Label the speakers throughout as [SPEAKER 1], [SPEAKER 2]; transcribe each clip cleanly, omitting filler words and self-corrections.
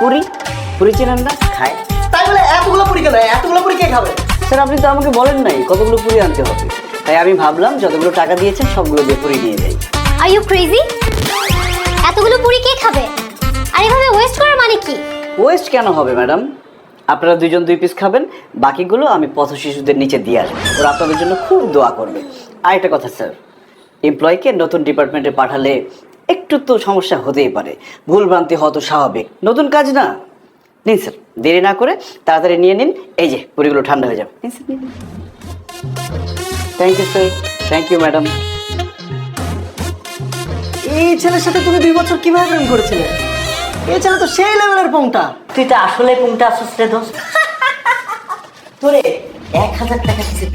[SPEAKER 1] পুরি পুরি চেনেন না? খায়।
[SPEAKER 2] তাই বলে এতগুলো পুরি কেন? এতগুলো পুরি কে খাবে?
[SPEAKER 1] স্যার আপনি তো আমাকে বলেন নাই কতগুলো পুরি আনতে হবে, তাই আমি ভাবলাম যতগুলো টাকা দিয়েছেন সবগুলো দিয়ে পুরি নিয়ে যাই।
[SPEAKER 3] Are you crazy? এতগুলো পুরি কে খাবে? আর এভাবে ওয়েস্ট করার মানে কি?
[SPEAKER 1] ওয়েস্ট কেন হবে ম্যাডাম? আপনারা দুইজন 2 পিস খাবেন, বাকিগুলো আমি পথ শিশুদের নিচে দিয়ে আসবো, ওরা আপনাদের জন্য খুব দোয়া করবে। আর একটা কথা স্যার, এমপ্লয়িকে নতুন ডিপার্টমেন্টে পাঠালে একটু তো সমস্যা হতেই পারে, ভুলভ্রান্তি হওয়া তো স্বাভাবিক, নতুন কাজ না। নিন স্যার, দেরি না করে তাড়াতাড়ি নিয়ে নিন, এই যে পুরিগুলো ঠান্ডা হয়ে যাবে। নিন স্যার, নিন। Thank you sir. Thank you madam.
[SPEAKER 2] এই ছেলের সাথে তুমি 2 বছর কিভাবে প্রেম করেছিলে? এই ছেলে তো সেই লেভেলের পংটা।
[SPEAKER 1] তুই তো আসলে কোনটা আসছিস রে দোস্ত? তোরে 1000 টাকা দিতে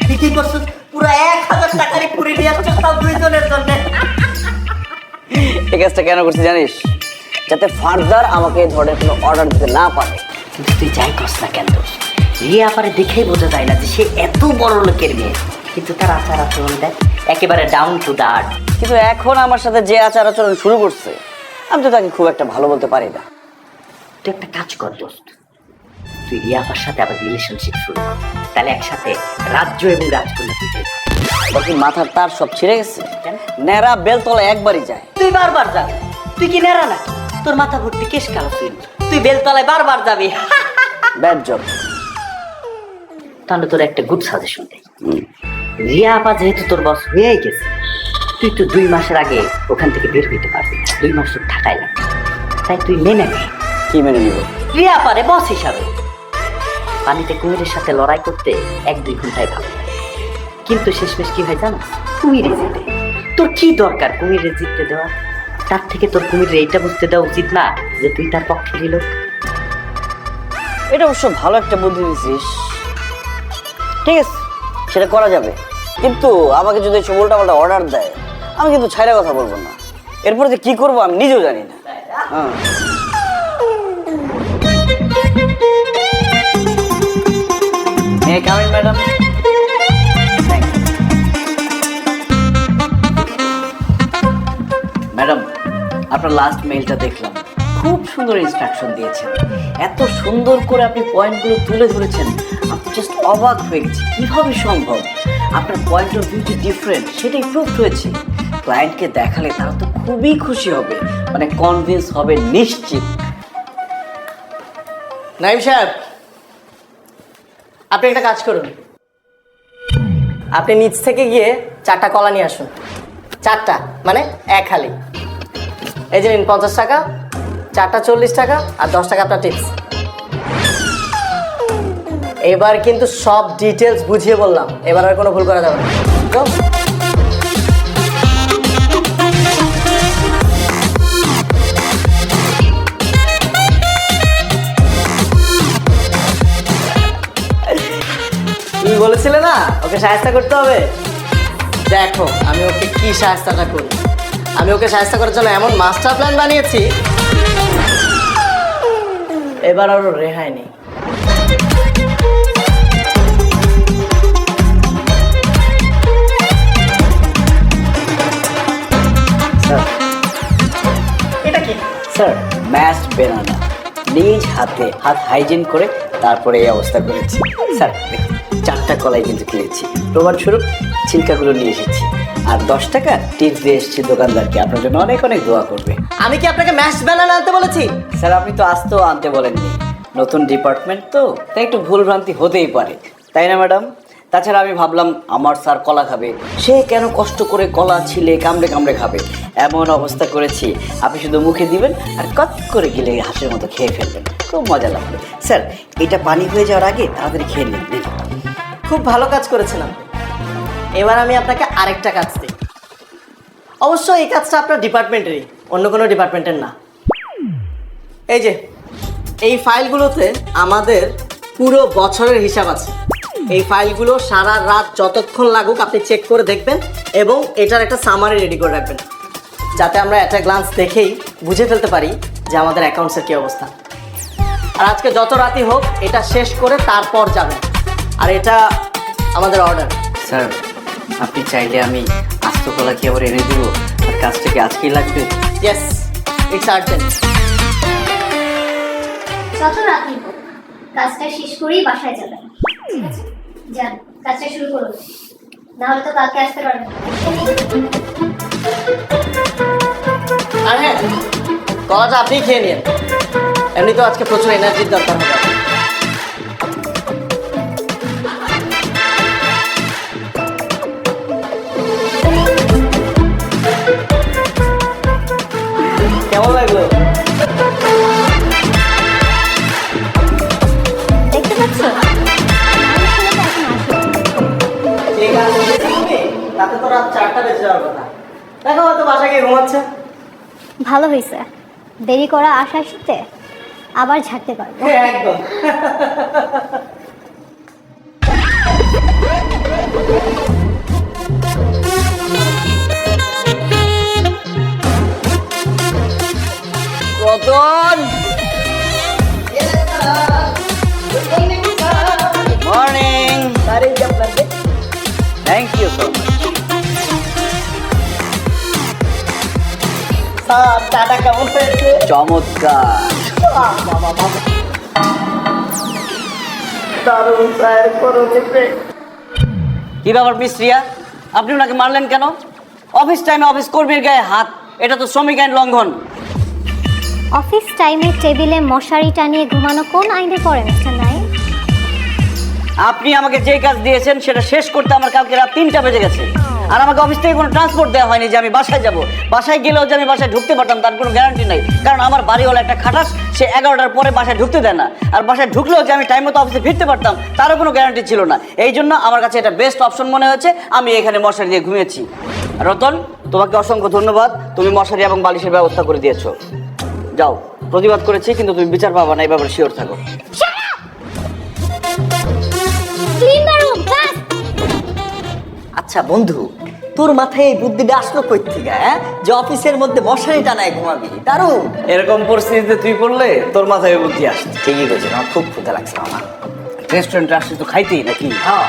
[SPEAKER 2] তুই কি করছিস? পুরো 1000 টাকারই পুরি নিয়ে আসছিস, তাও 2 জনের জন্য।
[SPEAKER 1] এই কাজটা কেন করছিস জানিস? যাতে ফার্দার আমাকে এই ধরনের কোনো অর্ডার দিতে না পারে। কিন্তু তুই যাই করছ না কেন দোস্ত, রিয়া পারে দেখেই বোঝা যায় না যে সে এত বড় লোকের মেয়ে, কিন্তু তার আচার আচরণ দেয় একেবারে ডাউন টু দা আর্থ। কিন্তু এখন আমার সাথে যে আচার আচরণ শুরু করছে, আমি তো তাকে খুব একটা ভালো বলতে পারি না। তুই একটা কাজ কর দোস্ত, তুই রিয়াপার সাথে আবার রিলেশনশিপ শুরু কর, তাহলে একসাথে রাজ্য এবং রাজকন্যা দুটোই বাকি মাথার তার সব ছিঁড়ে গেছে। নেড়া বেলতলা একবারই যায়।
[SPEAKER 2] তুই বারবার যাবি? তুই কি নেড়া নাকি? তোর মাথা ভর্তি কেশ কালো তুই। তুই বেলতলায় বারবার যাবি।
[SPEAKER 1] Bad job.
[SPEAKER 4] তাহলে তোর একটা গুড সাজেশন দেই। রিয়া আপা যেহেতু তোর বস হয়েই গেছে, তুই তো 2 মাসের আগে ওখান থেকে বের হইতে পারবি না, 2 মাস তোর থাকাই লাগবে। তাই তুই মেনে নে।
[SPEAKER 1] কি মেনে নিব?
[SPEAKER 4] রিয়া আপারে বস হিসাবে। পানিতে কুমিরের সাথে লড়াই করতে 1-2 ঘন্টায় ভালো লাগে, কিন্তু শেষমেশ কি হয় জানো? কুমিরে জিতে। তোর কি দরকার কুমিরে জিততে দেওয়া? তার থেকে তোর কুমিরে এইটা বুঝতে দেওয়া উচিত না যে তুই তার পক্ষেরই লোক।
[SPEAKER 1] এটা অবশ্য ভালো একটা বুদ্ধি দিছিস। ঠিক আছে, সেটা করা যাবে, কিন্তু আমাকে যদি এসব উল্টাপাল্টা অর্ডার দেয়, আমি কিন্তু ছাইরা কথা বলবো না। এরপরে যে কি করবো আমি নিজেও জানি না। হ্যাঁ, May I come in, madam? Thank you. Madam, আপনার লাস্ট মেইলটা দেখলাম, খুব সুন্দর ইনস্ট্রাকশন দিয়েছেন, এত সুন্দর করে আপনি পয়েন্টগুলো তুলে ধরেছেন, আপনি জাস্ট অবাক হয়ে গেছি কিভাবে সম্ভব। আপনার পয়েন্ট অফ ভিউ যে ডিফারেন্ট সেটাই প্রুভ হয়েছে। ক্লায়েন্টকে দেখালে তারা তো খুবই খুশি হবে, মানে কনভিন্স হবে নিশ্চিত।
[SPEAKER 2] নাইম সাহেব, আপনি একটা কাজ করুন, আপনি নিচ থেকে গিয়ে 4টা কলা নিয়ে আসুন। 4টা মানে 1 হালি। এই যে নিন 50 টাকা, 4টা 40 টাকা, আর 10 টাকা আপনার টিপস। এবার কিন্তু সব ডিটেলস বুঝিয়ে বললাম, এবার আর কোনো ভুল করা যাবে না। Go. তুমি বলেছিলে না ওকে সাহায্য করতে হবে? দেখো আমি ওকে কি সাহায্যটা করি। আমি ওকে সাহায্য করার জন্য এমন মাস্টার প্ল্যান বানিয়েছি, এবার আরো রেহাই নেই। এটা কি
[SPEAKER 1] স্যার? ম্যাশড বেনানা, নিজ হাতে হাত হাইজিন করে তারপরে এই অবস্থা করেছি। স্যার দেখুন, 4টা কলাই কিন্তু কিনেছি, প্রমাণস্বরূপ ছিলকাগুলো নিয়ে এসেছি, আর 10 টাকা টিপস দিয়ে এসেছি দোকানদারকে, আপনার জন্য অনেক অনেক দোয়া করবে।
[SPEAKER 2] আমি কি আপনাকে ম্যাশ বানানা আনতে বলেছি?
[SPEAKER 1] স্যার আপনি তো আসতেও আনতে বলেননি, নতুন ডিপার্টমেন্ট তো, তাই একটু ভুলভ্রান্তি হতেই পারে, তাই না ম্যাডাম? তাছাড়া আমি ভাবলাম আমার স্যার কলা খাবে, সে কেন কষ্ট করে কলা ছিলে কামড়ে কামড়ে খাবে, এমন অবস্থা করেছি আপনি শুধু মুখে দিবেন আর কত করে গেলে হাঁসের মতো খেয়ে ফেলবেন, খুব মজা লাগবে। স্যার এটা পানি হয়ে যাওয়ার আগে তাড়াতাড়ি খেয়ে নিন।
[SPEAKER 2] খুব ভালো কাজ করেছিলাম। এবার আমি আপনাকে আরেকটা কাজ দিই, অবশ্য এই কাজটা আপনার ডিপার্টমেন্টেরই, অন্য কোনো ডিপার্টমেন্টের না। এই যে এই ফাইলগুলোতে আমাদের পুরো বছরের হিসাব আছে। এই ফাইলগুলো সারা রাত যতক্ষণ লাগুক আপনি চেক করে দেখবেন এবং এটার একটা সামারি রেডি করে রাখবেন, যাতে আমরা একটা গ্লান্স দেখেই বুঝে ফেলতে পারি যে আমাদের অ্যাকাউন্টসের কী অবস্থা। আর আজকে যত রাতই হোক এটা শেষ করে তারপর যাবেন, আর এটা আমাদের অর্ডার।
[SPEAKER 1] স্যার আপনি চাইলে আমি আস্ত কলা কি আবার এনে দেবো, আর কাজটা কি আজকেই লাগবে?
[SPEAKER 2] Yes, it's urgent.
[SPEAKER 3] যত রাতই হোক কাজটা শেষ করেই বাসায় যাবেন, ঠিক আছে? যান, কাজটা শুরু করুন, নাহলে তো কালকে আসতে পারবেন না।
[SPEAKER 2] আর হ্যাঁ, কলাটা আপনি খেয়ে নিন, এমনি তো আজকে প্রচুর এনার্জির দরকার হবে। কেমন লাগলো?
[SPEAKER 3] দেখতে পাচ্ছ?
[SPEAKER 2] যে কাজ করেছি তুমি, তাতে তো রাত 4টা বেজে যাওয়ার কথা। দেখো হয়তো বাসায় গিয়ে ঘুমাচ্ছে।
[SPEAKER 3] ভালো হয়েছে, দেরি করা আশা আসতে আবার ঝাড়তে পারবো।
[SPEAKER 2] হ্যাঁ, একদম।
[SPEAKER 1] Ratan, morning. Thank you so much.
[SPEAKER 2] Sir, চাটা কেমন হয়েছে?
[SPEAKER 1] চমৎকার।
[SPEAKER 2] দারুণ স্যার, করুন একটু।
[SPEAKER 1] কি ব্যাপার মিস রিয়া, আপনি ওনাকে মারলেন কেন? অফিস টাইমে অফিস কর্মীর গায়ে হাত, এটা তো শ্রমিক আইন লঙ্ঘন।
[SPEAKER 3] অফিস টাইমে টেবিলে মশারি টানিয়ে ঘুমানো কোন আইনে পড়ে মিস্টার নাইম?
[SPEAKER 1] আপনি আমাকে যে কাজ দিয়েছেন সেটা শেষ করতে আমার কালকে রাত 3টা বেজে গেছে, আর আমাকে অফিস থেকে কোনো ট্রান্সপোর্ট দেওয়া হয়নি যে আমি বাসায় যাব। বাসায় গেলেও যে আমি বাসায় ঢুকতে পারতাম তার কোনো গ্যারান্টি নাই, কারণ আমার বাড়িওয়ালা একটা খাটাস, সে 11টার পরে বাসায় ঢুকতে দেয় না। আর বাসায় ঢুকলেও যে আমি টাইম মতো অফিসে ফিরতে পারতাম তারও কোনো গ্যারান্টি ছিল না। এই জন্য আমার কাছে এটা বেস্ট অপশন মনে হয়েছে, আমি এখানে মশারি দিয়ে ঘুমিয়েছি। রতন, তোমাকে অসংখ্য ধন্যবাদ, তুমি মশারি এবং বালিশের ব্যবস্থা করে দিয়েছো। যাও, প্রতিবাদ করেছি কিন্তু তুমি বিচার পাবা না, এই ব্যাপারে শিওর থাকো।
[SPEAKER 2] আচ্ছা বন্ধু, তোর মাথায় এই বুদ্ধিটা আসলো কই থেকে, হ্যাঁ? যে অফিসের মধ্যে মশারি টানায় ঘুমাবি, দারুণ।
[SPEAKER 1] এরকম পরিস্থিতিতে তুই পড়লে তোর মাথায় বুদ্ধি আসছে।
[SPEAKER 2] ঠিকই বলছিস, আমার খুব ক্ষুধা লাগছে আমার।
[SPEAKER 1] রেস্টুরেন্টে আসলে তো খাইতেই নাকি?
[SPEAKER 2] হ্যাঁ,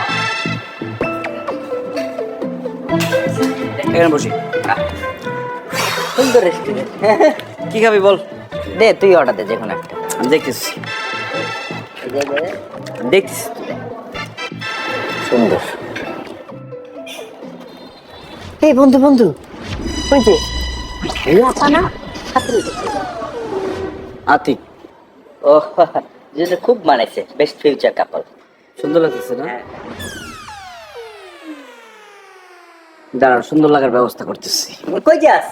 [SPEAKER 1] এখানে বসি।
[SPEAKER 2] সুন্দর রেস্টুরেন্ট।
[SPEAKER 1] কি খাবি বল?
[SPEAKER 2] দে, তুই অর্ডার দে যে কোনো একটা।
[SPEAKER 1] আমি দেখতেছি দেখতেছি।
[SPEAKER 2] সুন্দর। এই বন্ধু বন্ধু, ওই যে লাপানা
[SPEAKER 1] আতিক,
[SPEAKER 2] ও যেটা খুব মানাইছে, বেস্ট ফিউচার কাপল।
[SPEAKER 1] সুন্দর লাগতেছে না? দাঁড়ান, সুন্দর লাগার ব্যবস্থা করতেছি।
[SPEAKER 2] কই যাস?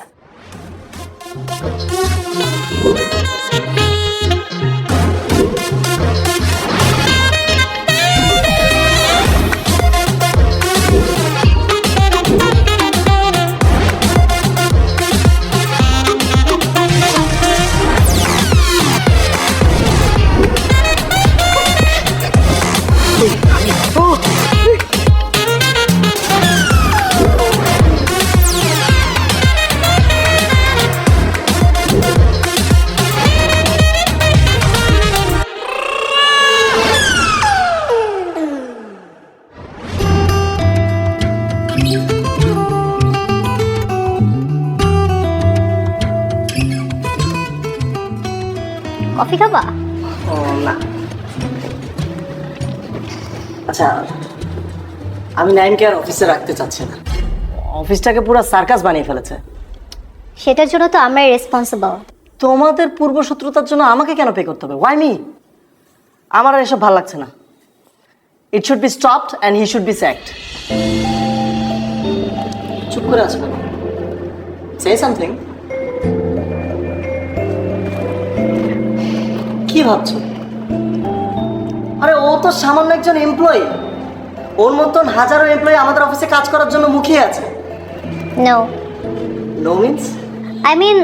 [SPEAKER 3] কফি খাবা?
[SPEAKER 2] ও না, আচ্ছা আমি নাইমকে আর অফিসে রাখতে চাচ্ছি না। অফিসটাকে পুরো সার্কাস বানিয়ে ফেলেছে।
[SPEAKER 3] সেটার জন্য তো আমরাই রেসপন্সিবল।
[SPEAKER 2] তোমাদের পূর্বশত্রুতার জন্য আমাকে কেন পে করতে হবে? Why me? আমার আর এসব ভালো লাগছে না। It should be stopped and he should be sacked. চুপ করে আছো কেন? Say something. কি ভাবছো? আরে ও তো সামান্য একজন এমপ্লয়ি, ওর মতন হাজারো এমপ্লয়ি আমাদের অফিসে কাজ করার জন্য মুখিয়ে আছে।
[SPEAKER 3] No
[SPEAKER 2] no means?
[SPEAKER 3] I mean,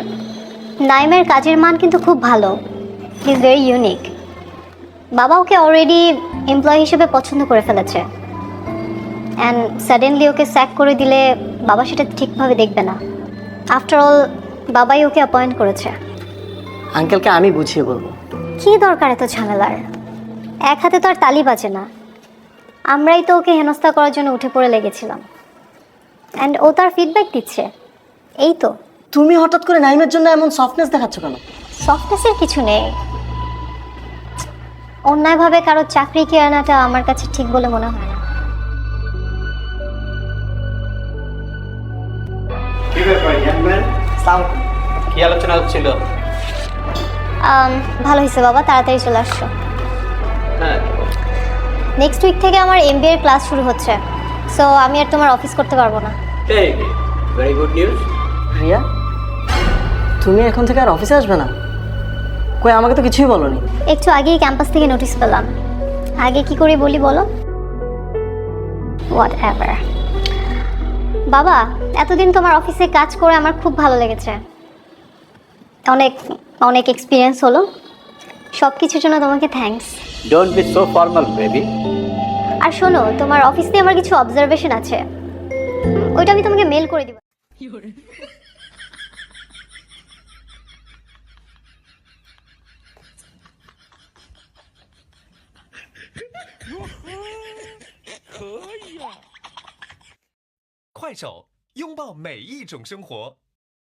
[SPEAKER 3] নাইমের কাজের মান কিন্তু খুব ভালো, হি ইজ ভেরি ইউনিক। বাবা ওকে অলরেডি এমপ্লয়ি হিসেবে পছন্দ করে ফেলেছে, অ্যান্ড সাডেনলি ওকে স্যাক করে দিলে বাবা সেটা ঠিকভাবে দেখবে না। আফটার অল বাবাই ওকে অ্যাপয়েন্ট করেছে।
[SPEAKER 2] আঙ্কেলকে আমি বুঝিয়ে বলবো।
[SPEAKER 3] কী দরকার এত ঝামেলার? এক হাতে তো আর তালি বাজে না। আমরাই তো ওকে হেনস্থা করার জন্য উঠে পড়ে লেগেছিলাম, অ্যান্ড ও তার ফিডব্যাক দিচ্ছে। এই তো।
[SPEAKER 2] তুমি হঠাৎ করে নাইমের জন্য এমন সফটনেস দেখাচ্ছ কেন?
[SPEAKER 3] সফটনেসের কিছু নেই, অন্যায়ভাবে কারো চাকরি কেড়ে নেওয়াটা আমার কাছে ঠিক বলে মনে হয় না।
[SPEAKER 5] কি আলোচনা হচ্ছিল?
[SPEAKER 3] ভালো হয়েছে বাবা, তাড়াতাড়ি চলে আসছো।
[SPEAKER 5] হ্যাঁ,
[SPEAKER 3] নেক্সট উইক থেকে আমার এমবিএ এর ক্লাস শুরু হচ্ছে, সো আমি আর তোমার অফিস করতে পারবো না।
[SPEAKER 5] Very good news.
[SPEAKER 2] রিয়া, তুমি এখন থেকে আর অফিসে আসবে না? কই, আমাকে তো কিছুই বলোনি।
[SPEAKER 3] একটু আগেই ক্যাম্পাস থেকে নোটিশ পেলাম। আগে কি করে বলি বলো? What ever. বাবা, এতদিন তোমার অফিসে কাজ করে আমার খুব ভালো লেগেছে। অনেক অনেক এক্সপিরিয়েন্স হলো। সব কিছুর জন্য তোমাকে thanks.
[SPEAKER 5] Don't be so formal baby.
[SPEAKER 3] আর শোনো, তোমার অফিস নিয়ে আমার কিছু অবজারভেশন আছে, ওইটা আমি তোমাকে মেল করে দিব।
[SPEAKER 6] 快手，拥抱每一种生活。